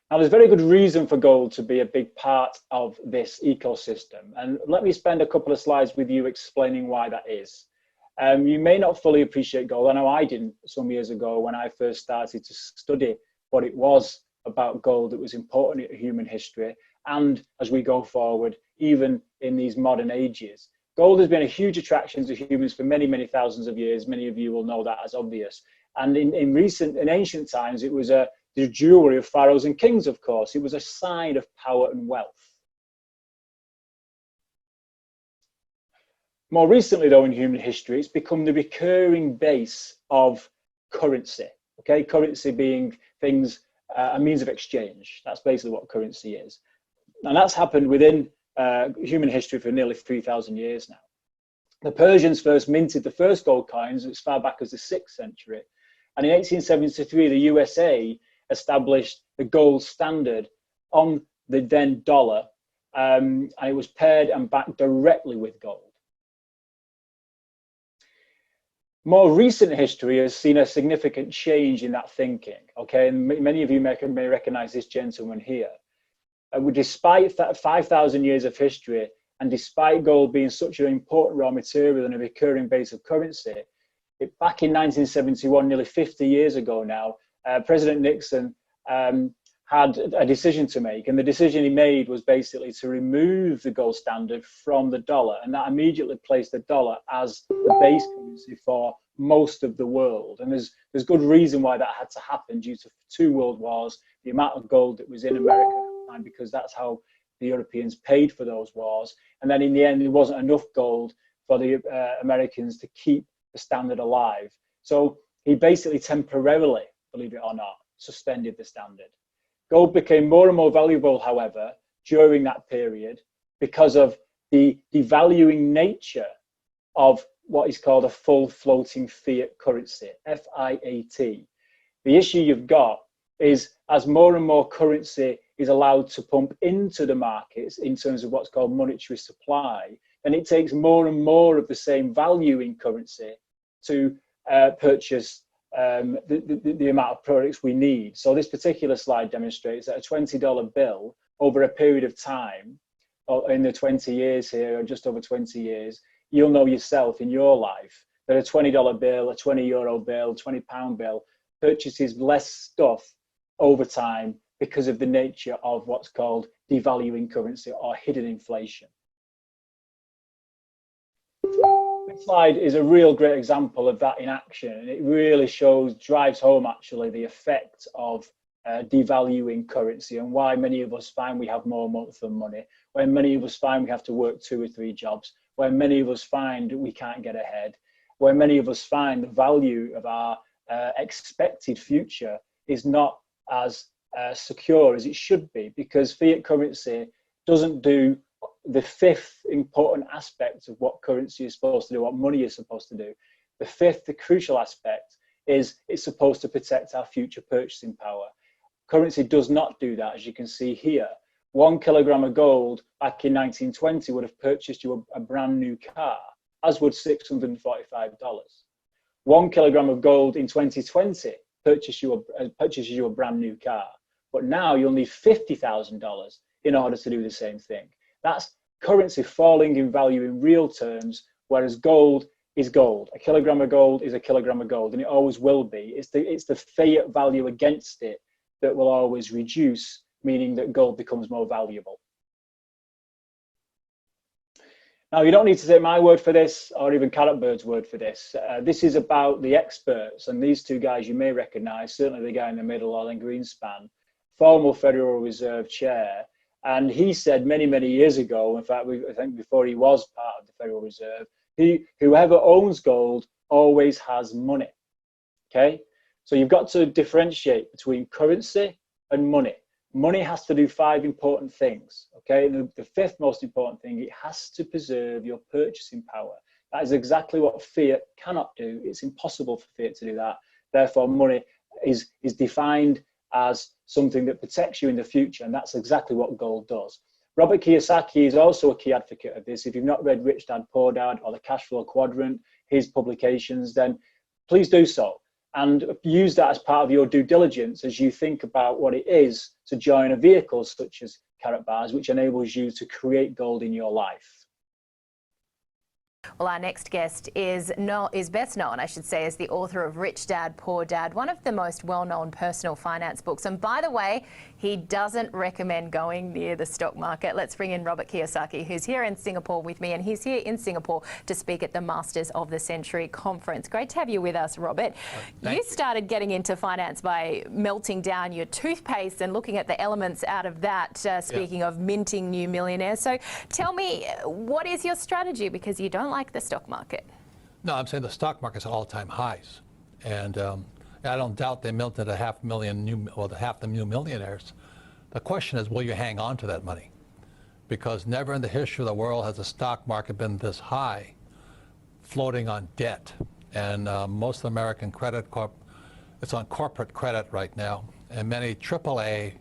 Now, there's very good reason for gold to be a big part of this ecosystem. And let me spend a couple of slides with you explaining why that is. You may not fully appreciate gold. I know I didn't some years ago when I first started to study what it was about gold that was important in human history. And as we go forward, even in these modern ages, gold has been a huge attraction to humans for many, many thousands of years. Many of you will know that as obvious. And in ancient times, it was the jewelry of pharaohs and kings, of course. It was a sign of power and wealth. More recently, though, in human history, it's become the recurring base of currency. Okay, currency being things, a means of exchange. That's basically what currency is. And that's happened within human history for nearly 3,000 years now. The Persians first minted the first gold coins as far back as the 6th century. And in 1873, the USA established the gold standard on the then dollar, and it was paired and backed directly with gold. More recent history has seen a significant change in that thinking, okay? And many of you may recognize this gentleman here. Despite 5,000 years of history, and despite gold being such an important raw material and a recurring base of currency, back in 1971, nearly 50 years ago now, President Nixon had a decision to make, and the decision he made was basically to remove the gold standard from the dollar, and that immediately placed the dollar as the base currency for most of the world. And there's good reason why that had to happen due to 2 world wars, the amount of gold that was in America at the time, because that's how the Europeans paid for those wars. And then in the end, there wasn't enough gold for the Americans to keep the standard alive. So he basically temporarily, believe it or not, suspended the standard. Gold became more and more valuable, however, during that period because of the devaluing nature of what is called a full floating fiat currency, FIAT. The issue you've got is as more and more currency is allowed to pump into the markets in terms of what's called monetary supply, then it takes more and more of the same value in currency to purchase the amount of products we need. So this particular slide demonstrates that a $20 bill over a period of time, or in the 20 years here, or just over 20 years, you'll know yourself in your life that a $20 bill, a €20 bill, £20 bill purchases less stuff over time because of the nature of what's called devaluing currency or hidden inflation. This slide is a real great example of that in action, and it really drives home actually the effect of devaluing currency and why many of us find we have more month than money, when many of us find we have to work 2 or 3 jobs, when many of us find we can't get ahead, when many of us find the value of our expected future is not as secure as it should be, because fiat currency doesn't do the 5th important aspect of what currency is supposed to do, what money is supposed to do. The 5th, the crucial aspect, is it's supposed to protect our future purchasing power. Currency does not do that, as you can see here. 1 kilogram of gold back in 1920 would have purchased you a brand new car, as would $645. 1 kilogram of gold in 2020 purchases you a brand new car, but now you'll need $50,000 in order to do the same thing. That's currency falling in value in real terms, whereas gold is gold. A kilogram of gold is a kilogram of gold, and it always will be. It's the fiat value against it that will always reduce, meaning that gold becomes more valuable. Now, you don't need to take my word for this or even Carrotbird's word for this. This is about the experts, and these 2 guys you may recognize, certainly the guy in the middle, Alan Greenspan, former Federal Reserve chair. And he said many, many years ago, in fact, I think before he was part of the Federal Reserve, whoever owns gold always has money, okay? So you've got to differentiate between currency and money. Money has to do 5 important things, okay? The 5th most important thing, it has to preserve your purchasing power. That is exactly what fiat cannot do. It's impossible for fiat to do that. Therefore, money is defined as something that protects you in the future, and that's exactly what gold does. Robert Kiyosaki is also a key advocate of this. If you've not read Rich Dad Poor Dad or the Cash Flow Quadrant, his publications, then please do so. and use that as part of your due diligence as you think about what it is to join a vehicle such as Karatbars, which enables you to create gold in your life. Well, our next guest is best known, I should say, as the author of Rich Dad, Poor Dad, one of the most well-known personal finance books. And by the way, he doesn't recommend going near the stock market. Let's bring in Robert Kiyosaki, who's here in Singapore with me, and he's here in Singapore to speak at the Masters of the Century conference. Great to have you with us, Robert. You started getting into finance by melting down your toothpaste and looking at the elements out of that, speaking of minting new millionaires. So tell me, what is your strategy? Because you don't like the stock market. No, I'm saying the stock market's at all-time highs, and I don't doubt they minted half the new millionaires. The question is, will you hang on to that money? Because never in the history of the world has the stock market been this high, floating on debt. And most of the American credit it's on corporate credit right now, and many AAA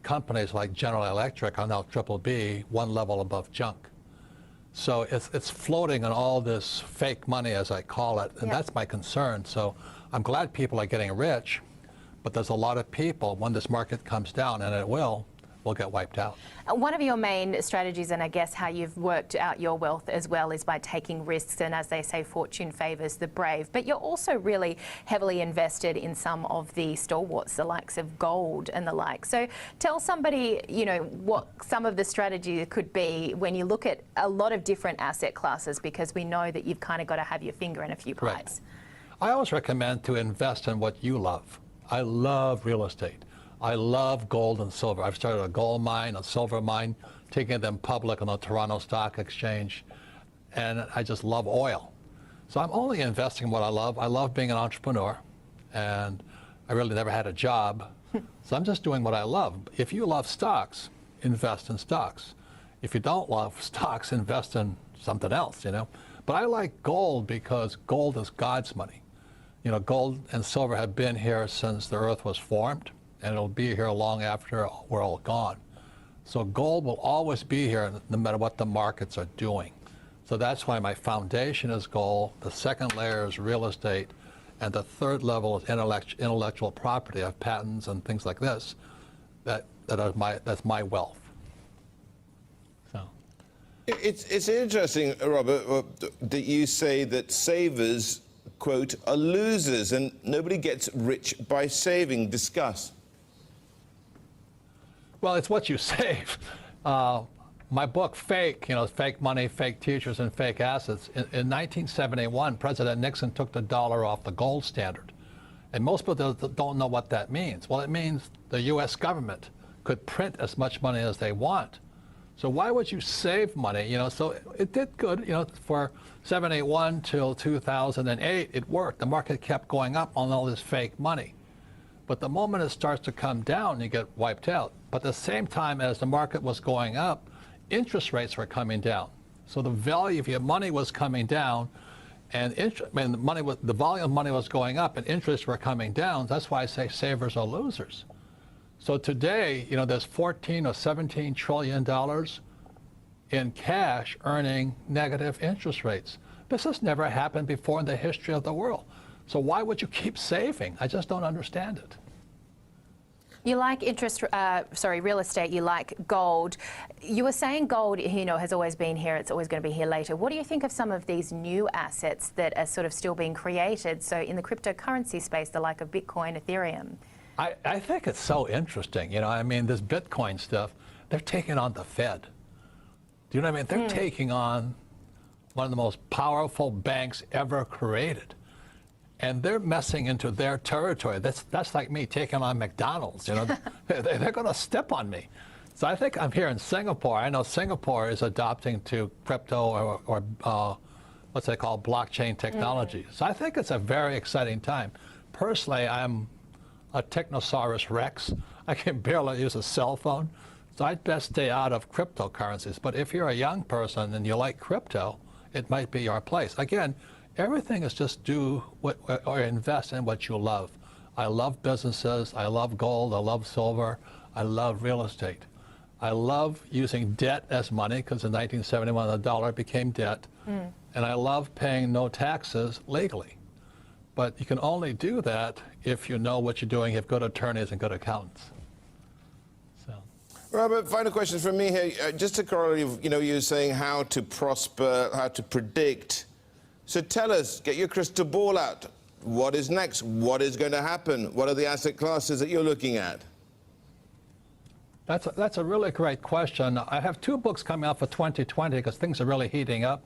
companies like General Electric are now BBB, one level above junk. So it's floating on all this fake money, as I call it, and that's my concern. So I'm glad people are getting rich, but there's a lot of people, when this market comes down, and it will get wiped out. One of your main strategies, and I guess how you've worked out your wealth as well, is by taking risks, and as they say, fortune favours the brave. But you're also really heavily invested in some of the stalwarts, the likes of gold and the like. So tell somebody, you know, what some of the strategy could be when you look at a lot of different asset classes, because we know that you've kind of got to have your finger in a few pies. Right. I always recommend to invest in what you love. I love real estate. I love gold and silver. I've started a gold mine, a silver mine, taking them public on the Toronto Stock Exchange, and I just love oil. So I'm only investing in what I love. I love being an entrepreneur, and I really never had a job. So I'm just doing what I love. If you love stocks, invest in stocks. If you don't love stocks, invest in something else, you know. But I like gold because gold is God's money. You know, gold and silver have been here since the earth was formed, and it'll be here long after we're all gone. So gold will always be here no matter what the markets are doing. So that's why my foundation is gold, the second layer is real estate, and the third level is intellectual property. I have patents and things like this. That's my wealth. So. It's interesting, Robert, that you say that savers, quote, are losers and nobody gets rich by saving. Discuss. Well, it's what you save. My book, Fake, you know, fake money, fake teachers, and fake assets. In 1971, President Nixon took the dollar off the gold standard. And most people don't know what that means. Well, it means the U.S. government could print as much money as they want. So why would you save money? You know, so it did good, you know, for 781 till 2008, it worked. The market kept going up on all this fake money. But the moment it starts to come down, you get wiped out. But at the same time as the market was going up, interest rates were coming down. So the value of your money was coming down, and the volume of money was going up, and interests were coming down. That's why I say savers are losers. So today, you know, there's 14 or 17 trillion dollars in cash earning negative interest rates. This has never happened before in the history of the world. So why would you keep saving? I just don't understand it. You like real estate, you like gold. You were saying gold, you know, has always been here, it's always going to be here later. What do you think of some of these new assets that are sort of still being created? So in the cryptocurrency space, the like of Bitcoin, Ethereum. I think it's so interesting. You know, I mean, this Bitcoin stuff, they're taking on the Fed. Do you know what I mean? They're taking on one of the most powerful banks ever created. And they're messing into their territory. That's like me taking on McDonald's, you know. They're going to step on me. So I think I'm here in Singapore. I know Singapore is adopting to crypto or what's they call blockchain technology. So I think it's a very exciting time. Personally, I'm a Technosaurus Rex. I can barely use a cell phone. So I'd best stay out of cryptocurrencies. But if you're a young person and you like crypto, it might be your place. Again, everything is just do what, or invest in what you love. I love businesses, I love gold, I love silver, I love real estate. I love using debt as money, because in 1971 the dollar became debt, and I love paying no taxes legally. But you can only do that if you know what you're doing, have good attorneys and good accountants. So. Robert, final question from me here. Just a corollary of, you were saying how to prosper, how to predict. So tell us, get your crystal ball out. What is next? What is going to happen? What are the asset classes that you're looking at? That's a really great question. I have 2 books coming out for 2020 because things are really heating up.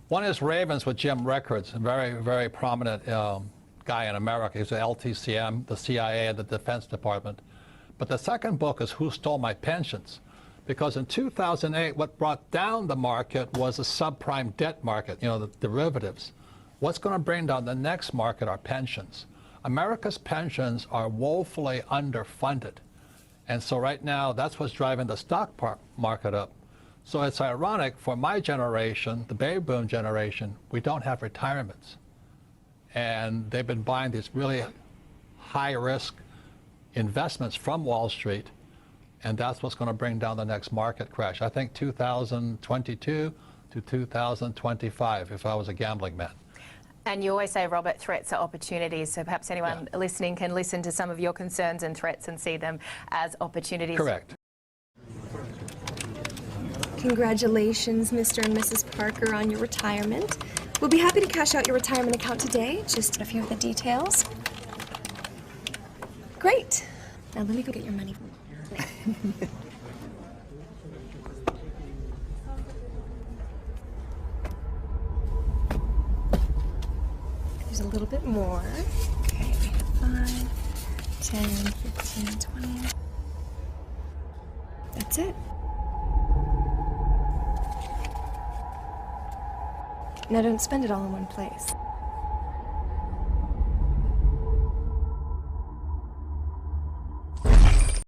One is Ravens with Jim Rickards, a very, very prominent guy in America. He's at LTCM, the CIA, and the Defense Department. But the second book is Who Stole My Pensions? Because in 2008, what brought down the market was the subprime debt market, the derivatives. What's going to bring down the next market are pensions. America's pensions are woefully underfunded. And so right now, that's what's driving the stock market up. So it's ironic for my generation, the baby boom generation, we don't have retirements. And they've been buying these really high-risk investments from Wall Street, and that's what's going to bring down the next market crash. I think 2022 to 2025, if I was a gambling man. And you always say, Robert, threats are opportunities. So perhaps anyone listening can listen to some of your concerns and threats and see them as opportunities. Correct. Congratulations, Mr. and Mrs. Parker, on your retirement. We'll be happy to cash out your retirement account today. Just a few of the details. Great. Now let me go get your money. There's a little bit more. Okay, we have 5, 10, 15, 20. That's it. Now don't spend it all in one place.